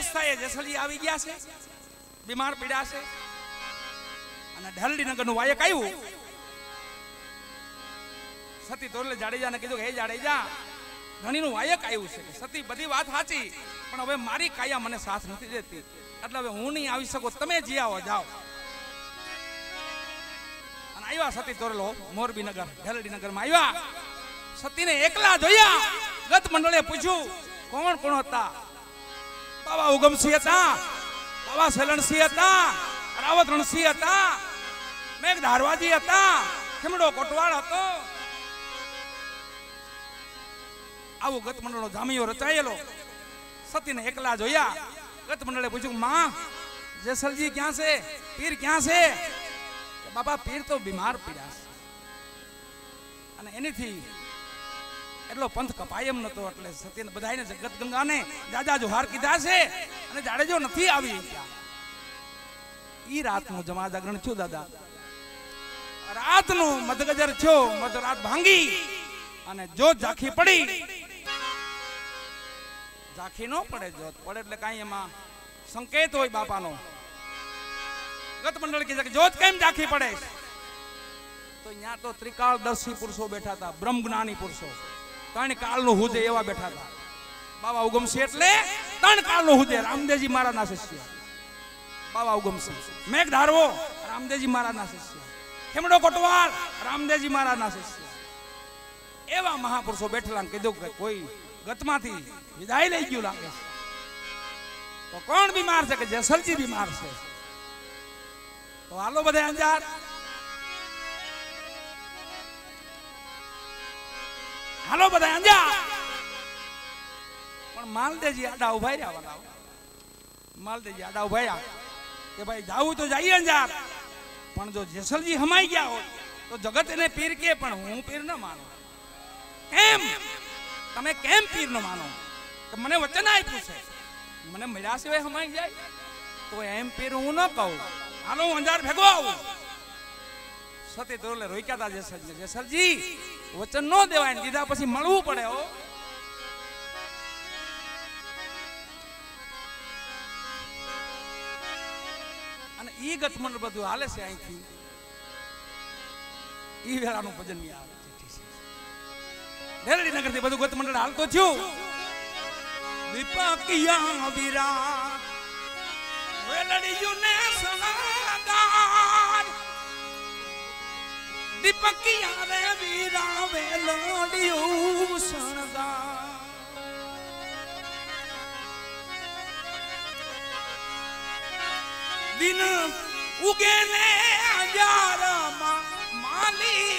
અવસ્થાએ જેસલજી આવી ગયા છે, બીમાર પીડા છે અને ઢલડી નગરનું વાયક આવ્યું. સતી તોરલે જાડેજાને કીધું કે હે જાડેજા, ધણીનું વાયક આવ્યું છે. સતી બધી વાત સાચી, પણ હવે મારી કાયા મને સાથ નથી દેતી, એટલે હવે હું નહીં આવી શકું, તમે જી આવો, જાઓ. અને આવ્યા સતી તોરલો મોરબી નગર, ઢલડી નગરમાં આવ્યા. સતીને એકલા જોયા. ગત મંડળે પૂછ્યું કોણ કોણ હતા? બાબા ઉગમસિંહ હતા, બાબા સેલણસિંહ હતા, રાવત રણસિંહ હતા, મેઘ ધારવાજી હતા, ખીમડો કોટવાળ હતો. આવું ગત મંડળનો જામિયો રચાયેલો. સતીને એકલા જોયા. ગત મંડળે પૂછ્યું માં, જેસલજી ક્યાં છે? પીર ક્યાં છે? બાબા પીર તો બીમાર પીડા છે અને એનીથી એટલો પંથ કપાય એમ નતો. એટલે સતીને બધાને જગત ગંગાને જાજા જોહાર કીધા છે અને જાડેજો નથી આવી. ઈ રાતનું જમા જાગરણ થયું દાદા. રાતનું મધગજર થયો, મધરાત ભાંગી અને જોત ઝાંખી પડી. ઝાંખી ન પડે, જોત પડે એટલે કાંઈ એમાં સંકેત હોય બાપાનો. ગત મંડળ કીધા કે જોત કેમ ઝાંખી પડે? તો અહીંયા તો ત્રિકાળદર્શી પુરુષો બેઠા હતા, બ્રહ્મ જ્ઞાની પુરુષો, ત્રણ કાળનું હુજે એવા બેઠા હતા. બાબા ઉગમસિંહ એટલે ત્રણ કાળનું હુજે. રામદેવજી મહારાજના શિષ્ય બાબા ઉગમસિંહ, મેઘ ધારવો રામદેવજી મહારાજના શિષ્ય, ખીમડો કોટવાળ રામદેવજી મહારાજના શિષ્ય. એવા મહાપુરુષો બેઠેલા. કીધું કે કોઈ ગતમાંથી વિદાય લઈ ગયું લાગે છે. તો કોણ બીમાર છે? કે જેસલજી બીમાર છે. તો હાલો બધા અંજાર. હાલો બધા અંજાર. પણ માલદેવજી આડા ઉભા રહ્યા. માલદેવજી આડા ઉભા રહ્યા કે ભાઈ જાવું તો જઈએ અંજાર, પણ જો જેસલજી હમાઈ ગયા હોય તો જગત એને પીર કે, પણ હું પીર ન માનું. કેમ? તમે કેમ પીર ન માનો? કે મને વચન આપ્યું છે, મને મળ્યા સિવાય હમાઈ જાય તો એમ પીર હું ન કહું. હાલો હું અંજાર ભેગો આવું. સતી તોરલે રોક્યા હતા જેસલજી. જેસલજી વચન ન દેવાય, દીધા પછી મળવું પડે. હો અને ઈ ગતમંડ બધું હાલે છે. અહીંથી ઈ વેળાનું ભજન ની આવે. ઢેરડી નગર થી બધું ગતમંડળ હાલતો થયું. દીપકિયા વીરા વેલડીયું ને સનાગાર, દીપકિયા રે વીરા વેલડીયું સણગાર. દિન ઉગે ને અંજારમાં માલી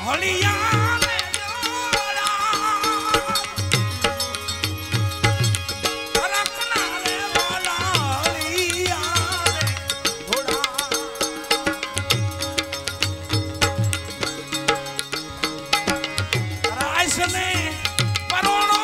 હળિયા ને જોડા રખના રે વાલા હળિયા ને જોડા રાઈસને પરોણો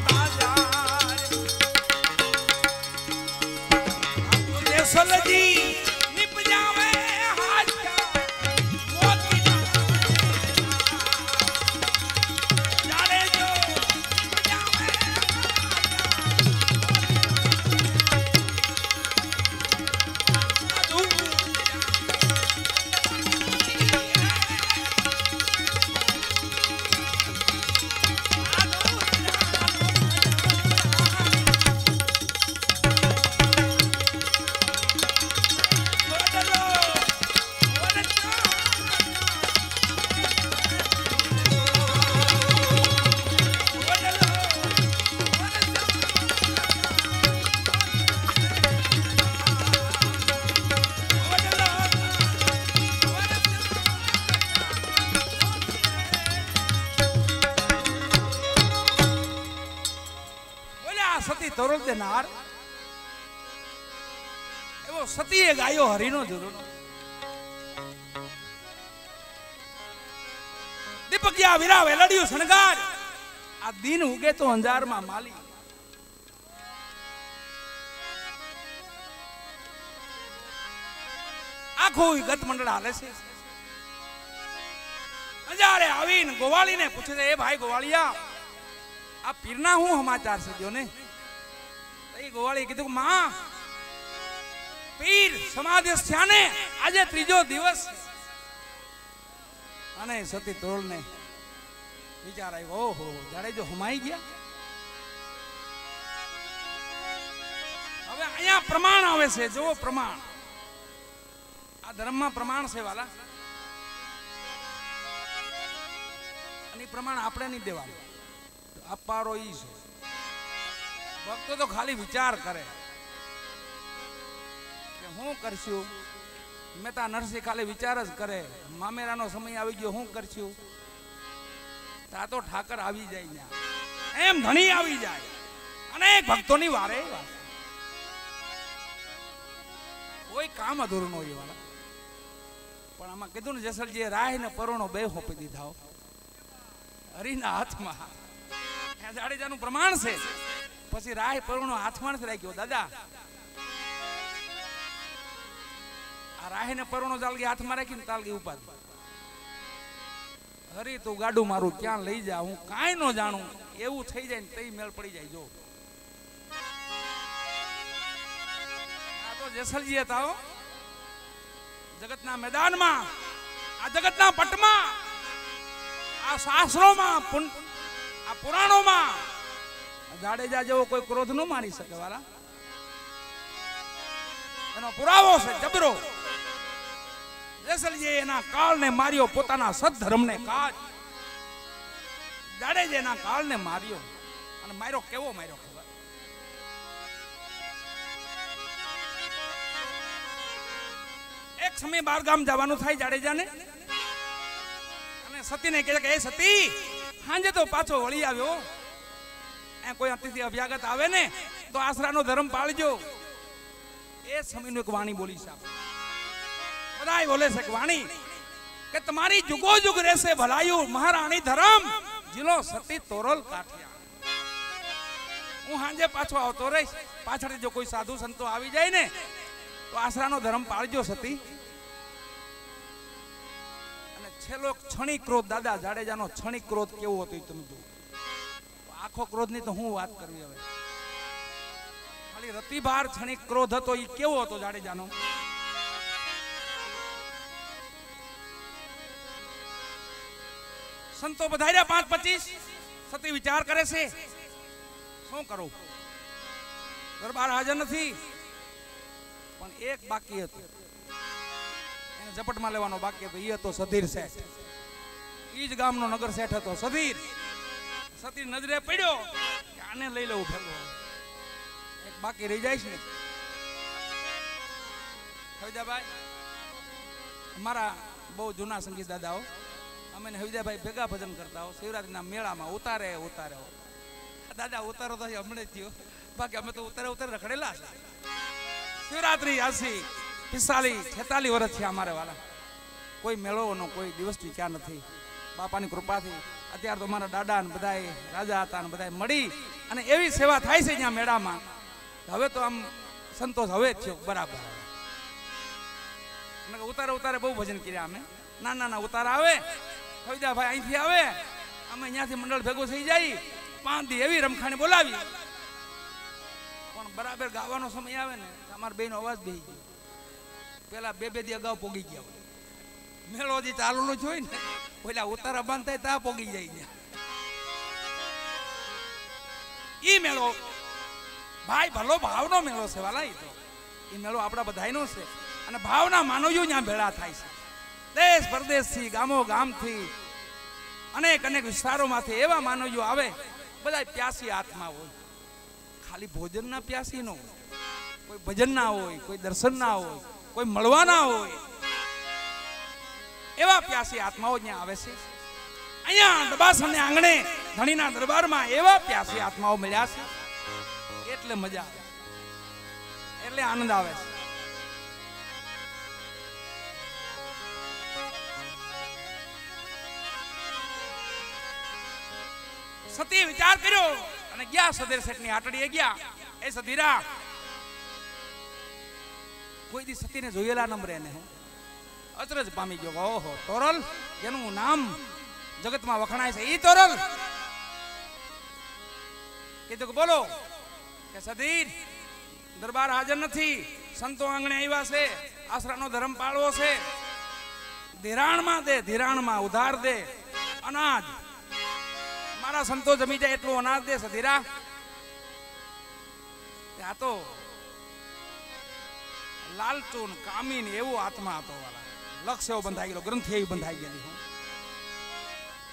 ગાતા જાય જેસલજી નિપજાવે હાચા મોતીના જાડે જો નિપજાવે સતી તોરલ દેનાર એવો સતીએ ગાયો હરિનો જુદો દીપકિયા વીરા વેલડિયું શણગાર આ દિન ઉગે તો અંજારમાં માલી આખું ગત મંડળ હાલે છે અંજારે આવીને ગોવાળીને પૂછે છે એ ભાઈ ગોવાળિયા આ પીરના હું સમાચાર છે જો ને ગોવાળી કીધું માં પીર સમાધિ થયા ને આજે ત્રીજો દિવસ અને સતી તોરલ ને વિચાર આવ્યો ઓહો જાડેજો હમાઈ ગયા હવે અહીંયા પ્રમાણ આવે છે જો પ્રમાણ આ ધર્મમાં પ્રમાણ છે વાલા અને પ્રમાણ આપણે નહીં દેવાનું અપારો ઈ છે ભક્તો તો ખાલી વિચાર કરે કે હું કરશું મહેતા નરસિંહ ખાલી વિચાર જ કરે મામેરાનો સમય આવી ગયો હું કરશું તા તો ઠાકર આવી જાય ત્યાં એમ ધણી આવી જાય અનેક ભક્તોની વારે કોઈ કામ અધૂરું ન હોય વાળા પણ આમાં કીધું ને જેસલજીએ રાહ ને પરોણો બે હોપી દીધા હરિના હાથમાં જાડેજાનું પ્રમાણ છે પછી રાહ પરુણો હાથમાં જ રાખ્યો દાદા આ રાહ ને પરુણો તાલગી હાથમાં રાખીને તાલગી ઉપાડી હરી તું ગાડું મારું ક્યાં લઈ જા હું કાંઈ ન જાણું એવું થઈ જાય ને તઈ મેળ પડી જાય જો આ તો જેસલજી હતા જગતના મેદાનમાં આ જગતના પટમાં આ શાસ્ત્રોમાં આ પુરાણોમાં જાડેજા જેવો કોઈ ક્રોધ ન માની શકે વાલા એનો પુરાવો છે જબરો જેસલજી એના કાળને માર્યો પોતાના સદધર્મને કાજ જાડેજા એના કાળને માર્યો અને માર્યો કેવો માર્યો ખબર એક સમય બારગામ જવાનું થાય જાડેજાને અને સતીને કહે કે એ સતી હાંજે તો પાછો વળી આવ્યો કોઈ અતિથિ અભ્યાગત આવે ને તો આશરાનો ધર્મ પાળજો એ સમયનું એક વાણી બોલી સાહેબ બધાય બોલે છે વાણી કે તમારી જુગો જુગ રહેશે ભલાયું મહારાણી ધર્મ જિલ્લો સતી તોરલ કાઠિયા હું હાંજે પાછો આવતો રહીશ પાછળ જો કોઈ સાધુ સંતો આવી જાય ને તો આશરાનો ધર્મ પાળજો સતી અને છેલ્લો ક્ષણિક ક્રોધ દાદા જાડેજાનો ક્ષણિક ક્રોધ કેવો હતો તમે જુઓ આખો ક્રોધ ની તો હું વાત કરવી હવે ખાલી રતિભાર ક્ષણિક ક્રોધ હતો એ કેવો હતો જાડેજાનો સંતો પધાર્યા 5-25 સતી વિચાર કરે છે શું કરું દરબાર હાજર નથી પણ એક બાકી હતું એને ઝપટમાં લેવાનો બાકી હતો એ હતો સધીર શેઠ ઈ જ ગામનો નગર શેઠ હતો સધીર સતી નજરે પડ્યો કે આને લઈ લેવું ભેગો એક બાકી રહી જાય છે ને હવિદાભાઈ અમારા બહુ જૂના સંગીત દાદાઓ અમે હવિદાભાઈ ભેગા ભજન કરતા હો શિવરાત્રીના મેળામાં ઉતારે દાદા ઉતારો તો હમણાં થયો બાકી અમે તો ઉતારે રખડેલા છે શિવરાત્રી 45-46 વર્ષ થયા અમારે વાલા કોઈ મેળોનો કોઈ દિવસ ક્યાં નથી બાપાની કૃપાથી અત્યારે તો મારા દાદા ને બધા રાજા હતા ને બધા મળી અને એવી સેવા થાય છે ત્યાં મેળામાં, હવે તો આમ સંતોષ હવે જ થયો બરાબર. ઉતારે ઉતારે બહુ ભજન કર્યા અમે, ના ઉતારા આવે ભાઈ અહીંથી આવે, અમે અહીંયાથી મંડળ ભેગું થઈ જાય, 5 દી એવી રમખાણી બોલાવી, પણ બરાબર ગાવાનો સમય આવે ને અમારા બેનો અવાજ બેહી ગયો. પેલા 2 દી અગાઉ પોગી ગયા હોય, મેળો જે ચાલુ જોઈ ને પેલા ઉતારા બંધ થાય ત્યાં પોગી જાય. ઈ મેળો ભાઈ ભલો ભાવનો મેળો છે વાલા, ઈ મેળો આપણા બધાયનો છે, અને ભાવના માનવીઓ ત્યાં ભેળા થાય છે. દેશ પરદેશથી, ગામો ગામથી, અનેક વિસ્તારોમાંથી એવા માનવીઓ આવે, બધા પ્યાસી આત્મા હોય. ખાલી ભોજનના પ્યાસી ન હોય, કોઈ ભજનના હોય, કોઈ દર્શનના હોય, કોઈ મળવાના હોય, એવા પ્યાસી આત્માઓ ત્યાં આવે છે. અહીંયા ડબાસને આંગણે ધણીના દરબારમાં એવા પ્યાસી આત્માઓ મળ્યા છે, એટલે મજા આવે, એટલે આનંદ આવે છે. સતી વિચાર કર્યો અને ગયા સધીર શેઠની આટડીએ ગયા. એ સધીરા, કોઈ દી સતીને જોયેલા નંબરે ને અચરજ પામી ગયો. ઓહો, તોરલ જેનું નામ જગતમાં વખણાય છે, ઈ તોરલ. કીધું કે બોલો કે સધીર, દરબાર હાજર નથી, સંતો આંગણે આવ્યા છે, આશરાનો ધર્મ પાળવો છે, ધિરાણમાં દે, ધિરાણમાં ઉધાર દે, અનાજ મારા સંતો જમી જાય એટલું અનાજ દે સધીરા. આ તો લાલચુન કામીન એવો આત્મા હતો વાલા, લક્ષ એવો બંધાઈ ગયો, ગ્રંથિ એવી બંધાઈ ગયેલી.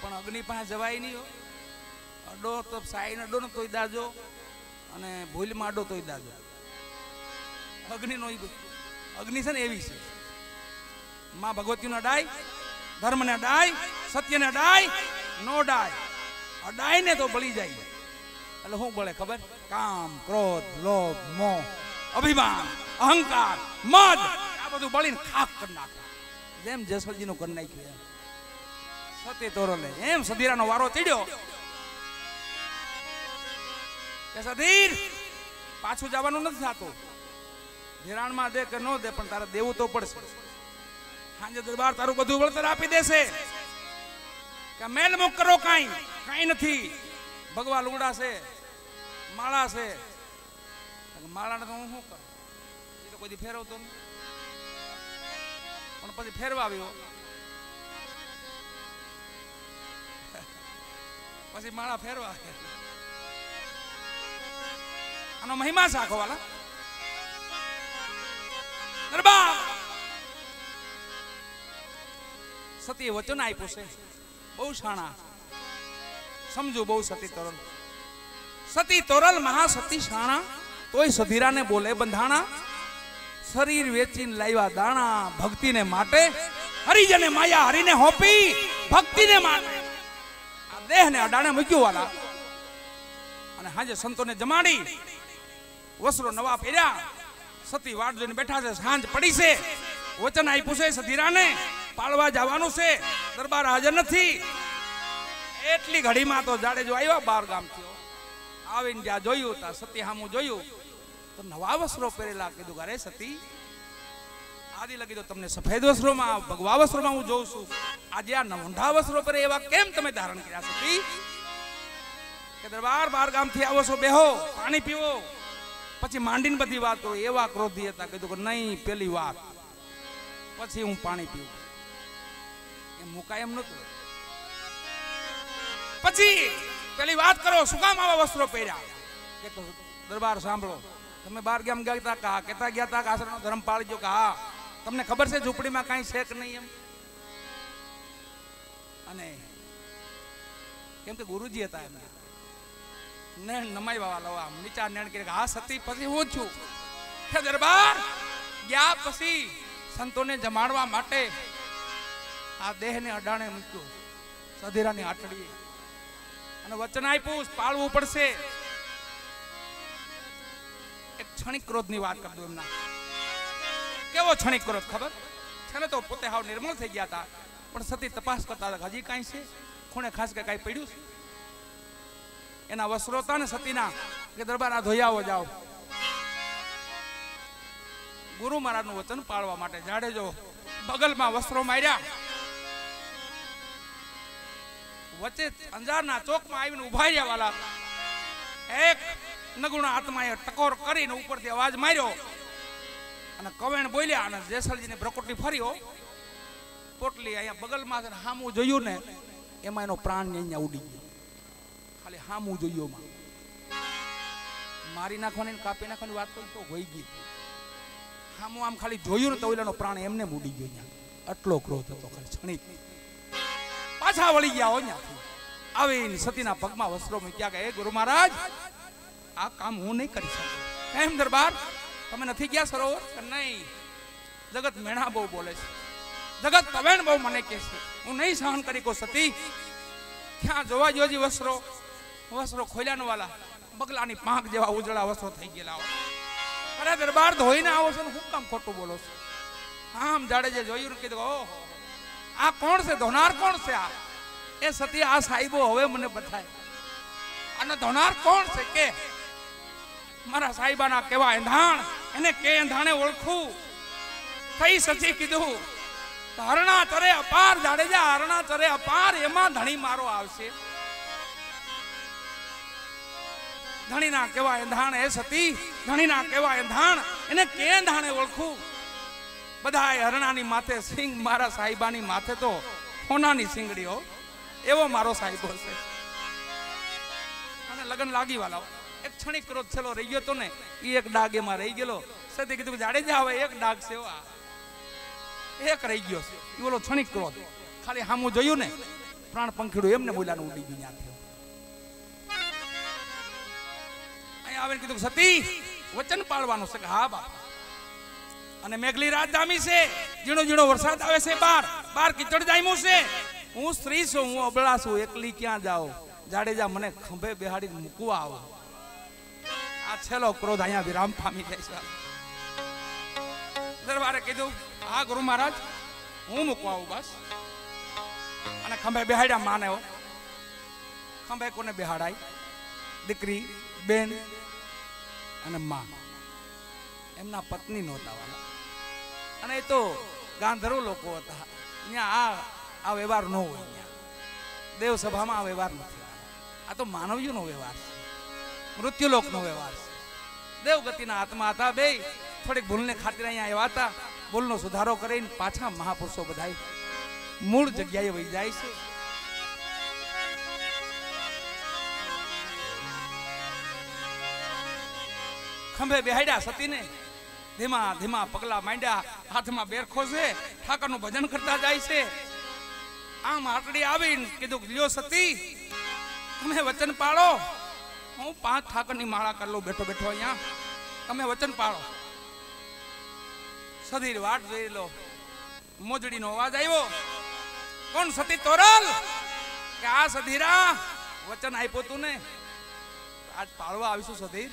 પણ અગ્નિ પાસે જવાય નહીં. અડો તો સાઈને અડો ને તોય દાજો, અને ભૂલમાં અડો તોય દાજો. અગ્નિનો અગ્નિ છે ને એવી છે, માં ભગવતીનો ડાય, ધર્મને ડાય, સત્યને ડાય, નો ડાય. અડાય ને તો બળી જાય. એટલે શું બળે ખબર? કામ, ક્રોધ, લોભ, મોહ, અભિમાન, અહંકાર, મદ, આ બધું બળીને ખાક કરી નાખે. જેમ જેસલજીનું કરી નાખ્યું એમ સતી તોરલે, એમ સધીરાનો વારો ચડ્યો કે સધીર પાછું જવાનું નથી થતું, ધિરાણમાં દે કે ન દે પણ તારે દેવું તો પડશે. સાંજે દરબાર તારું બધું વળતર આપી દેશે. કે મેલ મુક કરો, કાંઈ નથી, ભગવા લુગડા છે, માળા છે. માળાને તો હું શું કરું, એ તો કોઈ ફેરવતો નહીં, પણ પછી ફેરવા આવ્યો, પછી માળા ફેરવા. આનો મહિમા છે આખો વાલા. દરબાર સતી વચન આપ્યું છે, બહુ શાણા, સમજો બહુ. સતી તોરલ મહાસતી શાણા, તોય સધીરાને બોલે બંધાણા. શરીર વેચીને લાવ્યા દાણા, ભક્તિને માટે હરિજને માયા હરિને હોપી, ભક્તિને માટે આ દેહને અડાણે મૂક્યું વાલા. અને હાજે સંતોને જમાડી, વસ્ત્રો નવા પહેર્યા, સતી વાટ જોઈને બેઠા છે. સાંજ પડી છે, વચન આપ્યું છે સધીરાને, પાળવા જવાનું છે, દરબાર હાજર નથી. એટલી ઘડીમાં તો જાડેજો આવ્યા 12 ગામથી. આવીને જ્યાં જોયું ત્યાં સતી સામું જોયું તો નવા વસ્ત્રો પહેરેલા. કીધું અરે સતી, આદિ લગી તો તમને સફેદ વસ્ત્રોમાં, ભગવા વસ્ત્રોમાં હું જોઉં છું, આજે આ નવંઢા વસ્ત્રો પહેરે એવા કેમ તમે ધારણ કર્યા સતી? કે દરબાર 12 ગામથી આવો છો, બેહો, પાણી પીવો, પછી માંડીને બધી વાત કરો. એવા ક્રોધી હતા. કીધું કે નહીં, પેલી વાત પછી હું પાણી પીવું. એમ મુકાય એમ નતું. પછી પેલી વાત કરો, શું કામ આવા વસ્ત્રો પહેર્યા? કે તો દરબાર સાંભળો, તમે 12 ગામ ગયા હતા, કહા કેતા ગયા હતા કે આશ્રમનો ધર્મ પાળજો. કે હા, તમને ખબર છે ઝૂંપડીમાં કાંઈ છે કે નહીં એમ? અને કેમ કે ગુરુજી હતા એમને ને નમાઈવા વાળા, આમ નીચા નેણ કે હા સતી, પછી હું છું. કે દરબાર ગયા પછી સંતોને જમાડવા માટે આ દેહને અડાણે મૂક્યો સધીરાની આટડીએ, અને વચન આપ્યું પાળવું પડશે. એક ક્ષણિક ક્રોધની વાત કરી દઉં એમના. કેવો ક્ષણિક ક્રોધ ખબર છે ને? તો પોતે હાવ નિર્મળ થઈ ગયા હતા, પણ સતી તપાસ કરતા હતા હજી કાંઈ છે ખૂણે ખાસ કે કાંઈ પડ્યું છે. એના વસ્ત્રો હતા ને સતીના કે દરબાર આ ધોઈ આવો જાઓ. ગુરુ મહારાજનું વચન પાળવા માટે જાડેજો બગલમાં વસ્ત્રો માર્યા, વચ્ચે અંજારના ચોકમાં આવીને ઉભા રહ્યા વાલા. એક નગુણા આત્માએ ટકોર કરીને ઉપરથી અવાજ માર્યો અને કવેણ બોલ્યા અને જેસલજીની પ્રકોટી ફર્યો. પોટલી અહીંયા બગલમાં હામું જોયું ને એમાં એનો પ્રાણ અહીંયા ઉડી ગયો. ખાલી હામું જોયું એમાં મારી નાખવાની કાપી નાખવાની વાત કરી તો હોઈ ગઈ. હામું આમ ખાલી જોયું ને તો ઓલાનો પ્રાણ એમને ઉડી ગયો. અહીંયા આટલો ક્રોધ હતો ખાલી ક્ષણિક. પાછા વળી ગયા ત્યાંથી આવીને સતીના પગમાં વસ્ત્રો મૂક્યા કે હે ગુરુ મહારાજ આ કામ હું નહીં કરી શકું. એમ દરબાર તમે નથી ગયા સરોવર? નહીં, જગત મેણા બહુ બોલે છે, જગત કવેણ બહુ મને કહે છે, હું નહીં સહન કરી કો સતી. ક્યાં જોવા જોજી વસ્ત્રો ખોલ્યા નો વાલા બગલાની પાંખ જેવા ઉજળા વસ્ત્રો થઈ ગયેલા. અરે દરબાર ધોઈને આવો છો ને હું કામ ખોટું બોલો છો? આમ જાડેજે જોયું કીધું ઓહો આ કોણ છે? ધોનાર કોણ છે? આ એ સતી આ સાહેબો હવે મને બતાય અને ધોનાર કોણ છે કે મારા સાહેબાના કેવા એંધાણ એને કે એંધાણે ઓળખું. થઈ સચી કીધું હરણા ચરે અપાર જાડેજા, હરણા ચરે અપાર એમાં ધણી મારો આવશે. ધણીના કેવા એંધાણ એ સતી, ધણીના કેવા એંધાણ એને કે એંધાણે ઓળખું. બધા હરણાની માથે સિંગ, મારા સાહેબાની માથે તો હોનાની સિંગડીઓ. એવો મારો સાહેબો છે. અને લગન લાગી વાળા એક ક્ષણિક ક્રોધ છેલ્લો રહી ગયો તો ને એ એક ડાગ એમાં રહી ગયેલો. સતી કીધું જાડેજા હવે એક ડાગ છે, એક રહી ગયો છે. એ બોલો ક્ષણિક ક્રોધ ખાલી હામું જોયું ને પ્રાણ પંખીડું એમને બોલાનું ઉડી ગયું. ત્યાંથી અહીંયા આવીને કીધું સતી વચન પાળવાનું છે કે હા બાપા. અને મેઘલી રાત જામી છે, ઝીણો ઝીણો વરસાદ આવે છે, બાર કીચડ જામ્યું છે. હું સ્ત્રી છું, હું અબળા છું, એકલી ક્યાં જાઉં? જાડેજા મને ખંભે બેહાડીને મૂકવા આવો. આ છેલ્લો ક્રોધ અહીંયા વિરામ પામી જાય છે. દરબારે કીધું હા ગુરુ મહારાજ હું મૂકવા આવું બસ. અને ખંભે બેહાડ્યા માને. ખંભે કોને બેહાડાય? દીકરી, બેન અને માં. એમના પત્ની નહોતા વાલા. અને એ તો ગાંધર્વ લોકો હતા. અહીંયા આ વ્યવહાર ન હોય. દેવ સભામાં આ વ્યવહાર નથી. આ તો માનવીયનો વ્યવહાર છે, મૃત્યુલોકનો વ્યવહાર છે. દેવગતિના આત્મા હતા બે, થોડીક ભૂલને ખાतिर અહીંયા આવ્યા હતા. ભૂલનો સુધારો કરીને પાછા મહાપુરુષો બધાય મૂળ જગ્યાએ વહી જાય છે. ખંભે બેહાડ્યા સતીને, ધીમા ધીમા પગલા માંડ્યા, હાથમાં બેરખો છે, ઠાકરનું ભજન કરતા જાય છે. આમ આટડી આવીને કીધું લ્યો સતી તમે વચન પાળો. હું 5 ઠાકરની માળા કરી લઉં બેઠો બેઠો અહીંયા, તમે વચન પાળો. સધીર વાટ જોઈ લો. મોજડીનો અવાજ આવ્યો. કોણ? સતી તોરલ કે આ સધીરા વચન આપ્યું તું ને આજ પાળવા આવીશું સધીર.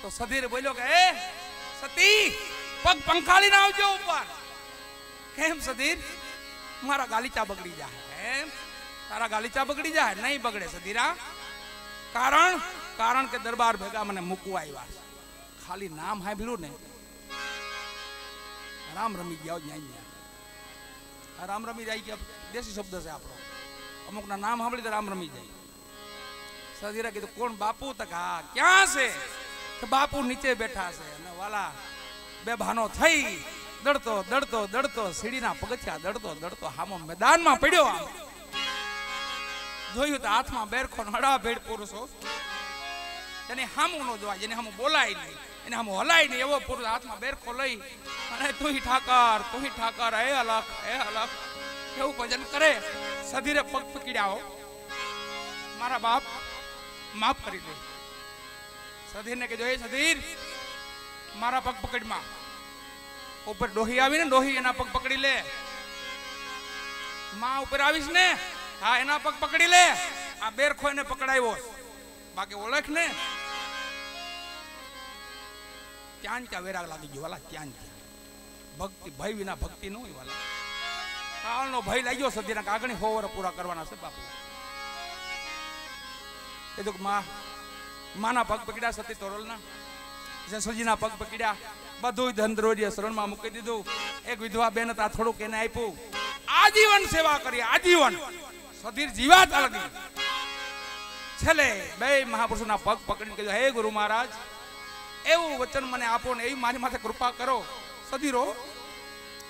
તો સધીર બોલ્યો કે એ સતી પગ પંખાળીને આવજો ઉપર. કેમ સધીર? મારા ગાલીચા બગડી જાય. એમ તારા ગાલીચા બગડી જાય? નહીં બગડે સધીરા. કારણ કે દરબાર ભેગા મને મૂકવા આવ્યા. ખાલી નામ સાંભળ્યું ને રામ રમી ગયા. રામ રમી જાય કે દેશી શબ્દ છે આપણો. અમુકના નામ સાંભળી તો રામ રમી જાય. સધીરા કીધું કોણ? બાપુ? તક હા. ક્યાં છે? કે બાપુ નીચે બેઠા છે. અને વાલા બે ભાનો થઈ દડતો દડતો દડતો સીડીના પગથિયા દડતો દડતો હામો મેદાનમાં પડ્યો. આમ જોયું તો હાથમાં બેરખો હડા ભેડ પુરુષો. એને હામું ન જોવાય, જેને હામું બોલાય નહીં, એને હામું હલાય નહીં, એવો પુરુષ હાથમાં બેરખો લઈ અને તું ઠાકર હે અલખ એવું ભજન કરે. સધીરે પગ પકડ્યા. મારા બાપ માફ કરી દે. સધીરને કીધું એ સધીર મારા પગ પકડમાં. ઉપર ડોહી આવીને ડોહી એના પગ પકડી લે. માં ઉપર આવીશ ને હા એના પગ પકડી લે. આ બેરખો એને પકડાયો, બાકી ઓળખ ને. ત્યાં ત્યાં વેરાગ લાગી ગયો વાલા. ત્યાં ભક્તિ, ભય વિના ભક્તિ ન હોય વાલા. કાળનો ભય લાગ્યો સધીરના કાગણી 100 વર્ષ પૂરા કરવાના છે બાપુ. કીધું કે માના પગ પકડ્યા સતી તોરલના, જસોજીના પગ પકડ્યા, બધું ધન દ્રવ્ય શરણમાં મૂકી દીધું. એક વિધવા બેન હતા, થોડુંક એને આપ્યું. આજીવન સેવા કરી, આજીવન સધીર જીવાત અલગી. છેલ્લે બે મહાપુરુષોના પગ પકડીને કીધું, હે ગુરુ મહારાજ, એવું વચન મને આપો ને એવી મારી માથે કૃપા કરો. સધીરો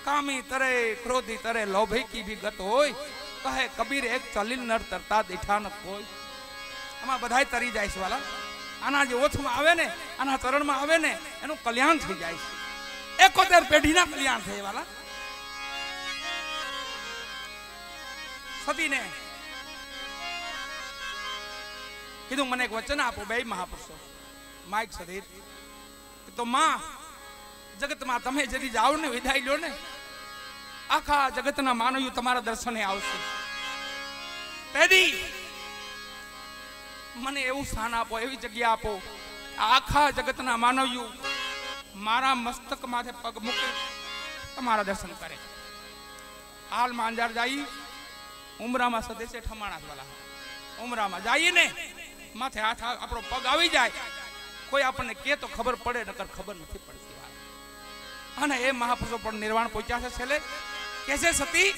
કામી તરે, ક્રોધી તરે, લોભે કી ભી ગત હોય, કહે કબીર એક ચલીલ નર તરતા દેઠા ન કોઈ. આમાં બધાય તરી જાય છે વાલા. આના જે ઓછમાં આવે ને, આના ચરણમાં આવે ને, એનું કલ્યાણ થઈ જાય છે. 71 પેઢીના કલ્યાણ થાય વાલા. સતીને કીધું મને એક વચન આપો બે મહાપુરુષો. માઇક સધીર તો માં જગતમાં તમે જદી જાઓ ને, વિદાય લો ને, આખા જગતના માનવીઓ તમારા દર્શને આવશે. પેદી મને એવું સ્થાન આપો, એવી જગ્યા આપો, આખા જગતના માનવીઓ મારા મસ્તક માથે પગ મૂકે, તમારા દર્શન કરે. હાલ માંજાર જાય, ઉમરામાં સદેશે ઠમાણા વાલા, ઉમરામાં જઈએ ને માથે હાથ આપણો પગ આવી જાય, કોઈ આપણને કે તો ખબર પડે, નકર ખબર નથી પડતી. અને એ મહાપુરુષો પણ નિર્વાણ પહોંચ્યા છે. છેલ્લે કે છે સતી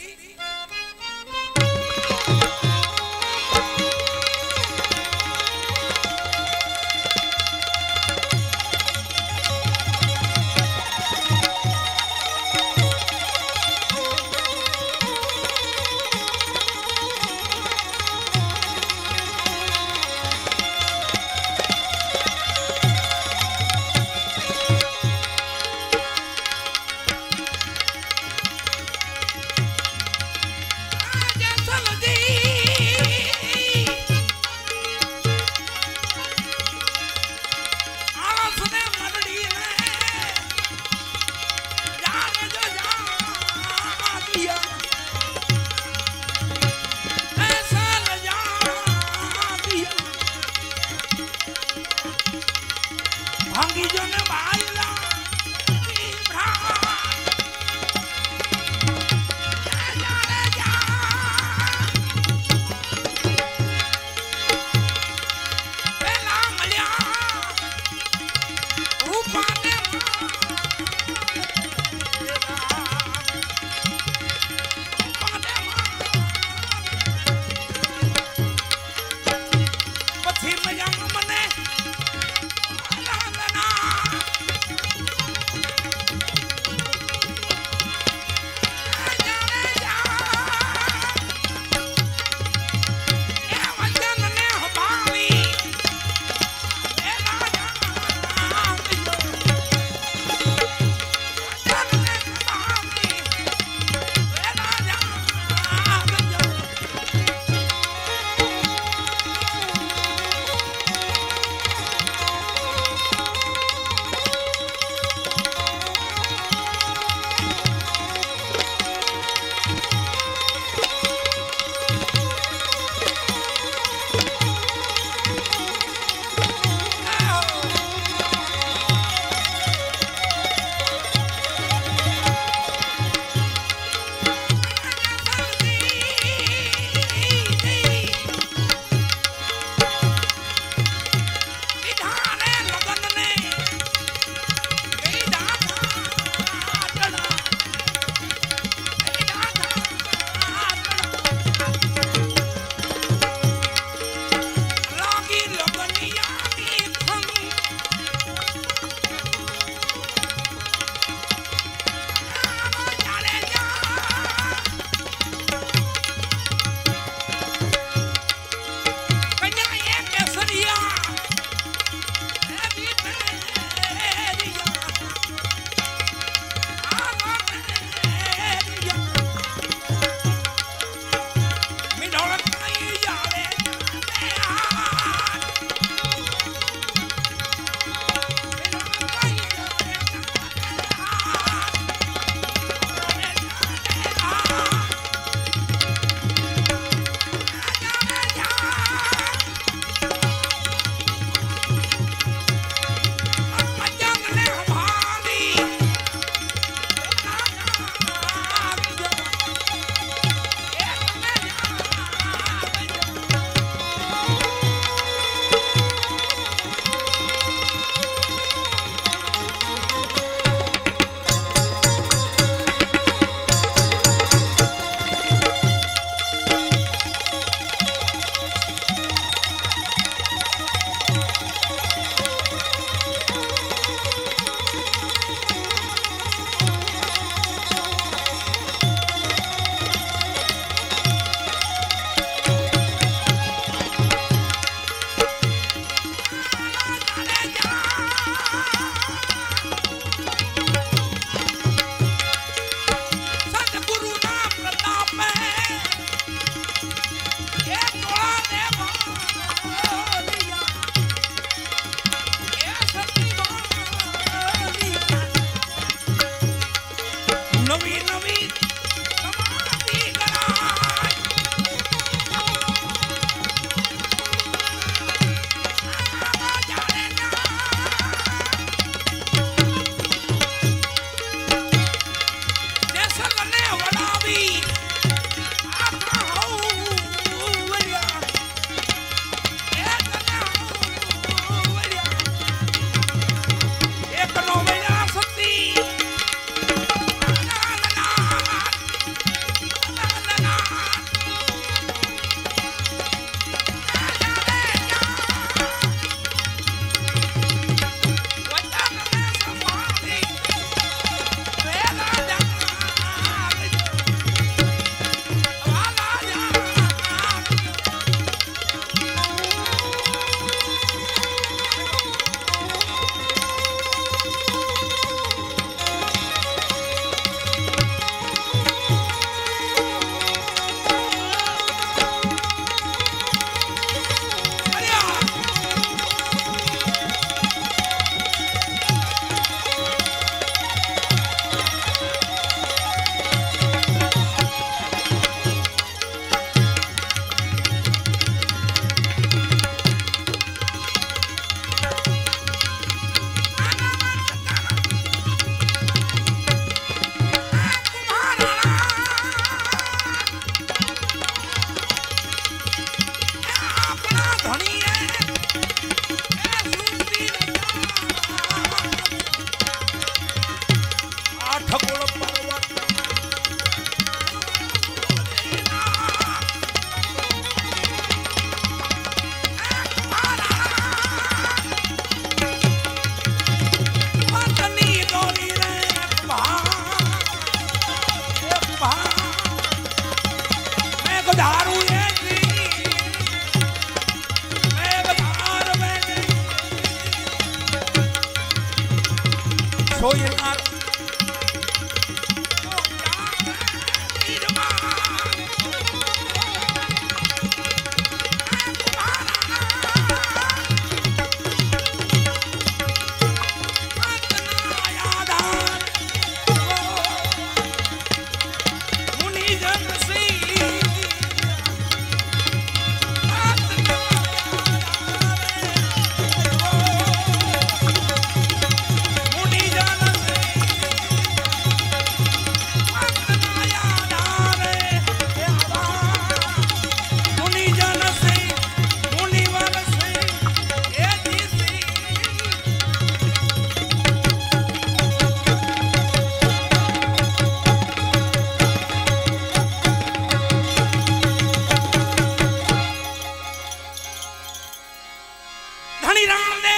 ધણી રામ